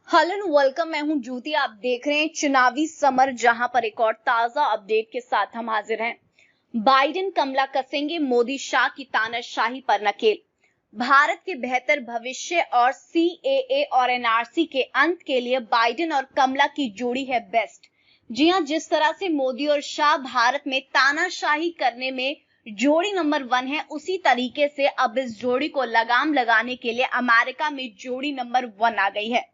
Hello and welcome. मैं हूं ज्योति। आप देख रहे हैं चुनावी समर, जहां पर एक और ताजा अपडेट के साथ हम हाजिर हैं। बाइडेन कमला कसेंगे मोदी शाह की तानाशाही पर नकेल। भारत के बेहतर भविष्य और सीएए और एनआरसी के अंत के लिए बाइडेन और कमला की जोड़ी है बेस्ट। जी हां, जिस तरह से मोदी और शाह भारत में तानाशाही करने में जोड़ी नंबर 1 है, उसी तरीके से अब इस जोड़ी को लगाम लगाने के लिए अमेरिका में जोड़ी नंबर 1 आ गई है।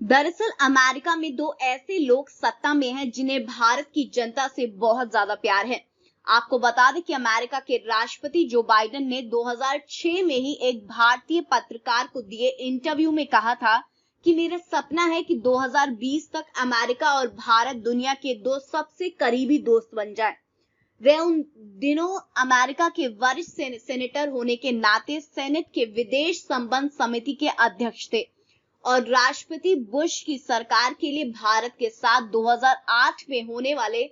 दरअसल अमेरिका में दो ऐसे लोग सत्ता में हैं जिन्हें भारत की जनता से बहुत ज्यादा प्यार है। आपको बता दें कि अमेरिका के राष्ट्रपति जो बाइडेन ने 2006 में ही एक भारतीय पत्रकार को दिए इंटरव्यू में कहा था कि मेरा सपना है कि 2020 तक अमेरिका और भारत दुनिया के दो सबसे करीबी दोस्त बन जाए। वे उन दिनों अमेरिका के वरिष्ठ सेनेटर होने के नाते सेनेट के विदेश संबंध समिति के अध्यक्ष थे और राष्ट्रपति बुश की सरकार के लिए भारत के साथ 2008 में होने वाले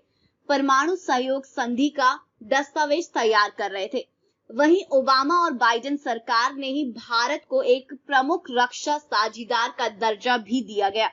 परमाणु सहयोग संधि का दस्तावेज तैयार कर रहे थे। वहीं ओबामा और बाइडेन सरकार ने ही भारत को एक प्रमुख रक्षा साझीदार का दर्जा भी दिया गया।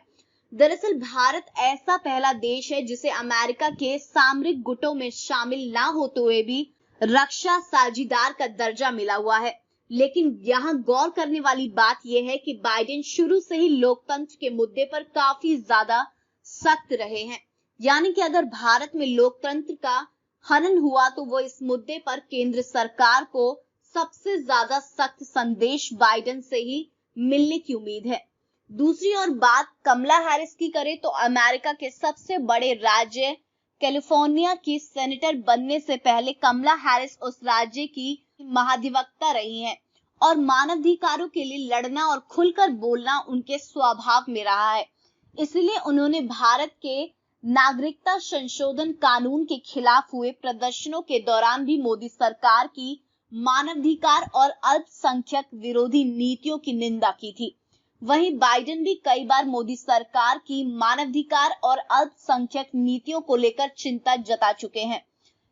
दरअसल भारत ऐसा पहला देश है जिसे अमेरिका के सामरिक गुटों में शामिल ना होते हुए भी रक्षा साझीदार का दर्जा मिला हुआ है। लेकिन यहाँ गौर करने वाली बात यह है कि बाइडेन शुरू से ही लोकतंत्र के मुद्दे पर काफी ज्यादा सख्त रहे हैं। यानी कि अगर भारत में लोकतंत्र का हनन हुआ तो वो इस मुद्दे पर केंद्र सरकार को सबसे ज्यादा सख्त संदेश बाइडेन से ही मिलने की उम्मीद है। दूसरी ओर बात कमला हैरिस की करें तो अमेरिका के सबसे बड़े राज्य कैलिफोर्निया की सेनेटर बनने से पहले कमला हैरिस उस राज्य की महाधिवक्ता रही हैं और मानवाधिकारों के लिए लड़ना और खुलकर बोलना उनके स्वभाव में रहा है। इसलिए उन्होंने भारत के नागरिकता संशोधन कानून के खिलाफ हुए प्रदर्शनों के दौरान भी मोदी सरकार की मानवाधिकार और अल्पसंख्यक विरोधी नीतियों की निंदा की थी। वहीं बाइडेन भी कई बार मोदी सरकार की मानवाधिकार और अल्पसंख्यक नीतियों को लेकर चिंता जता चुके हैं,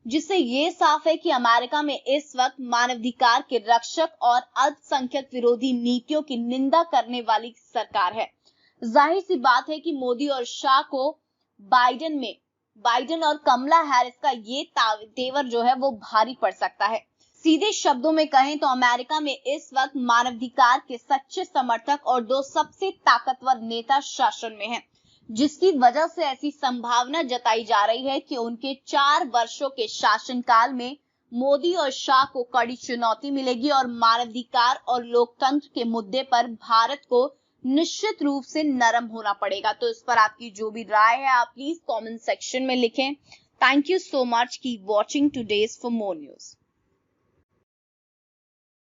जिससे ये साफ है कि अमेरिका में इस वक्त मानवाधिकार के रक्षक और अल्पसंख्यक विरोधी नीतियों की निंदा करने वाली सरकार है। जाहिर सी बात है कि मोदी और शाह को बाइडेन और कमला हैरिस का ये तेवर जो है वो भारी पड़ सकता है। सीधे शब्दों में कहें तो अमेरिका में इस वक्त मानवाधिकार के सच्चे समर्थक और दो सबसे ताकतवर नेता शासन में हैं, जिसकी वजह से ऐसी संभावना जताई जा रही है कि उनके 4 वर्षों के शासनकाल में मोदी और शाह को कड़ी चुनौती मिलेगी और मानवाधिकार और लोकतंत्र के मुद्दे पर भारत को निश्चित रूप से नरम होना पड़ेगा। तो इस पर आपकी जो भी राय है आप प्लीज कमेंट सेक्शन में लिखें। Thank you so much. Keep watching today's for more news.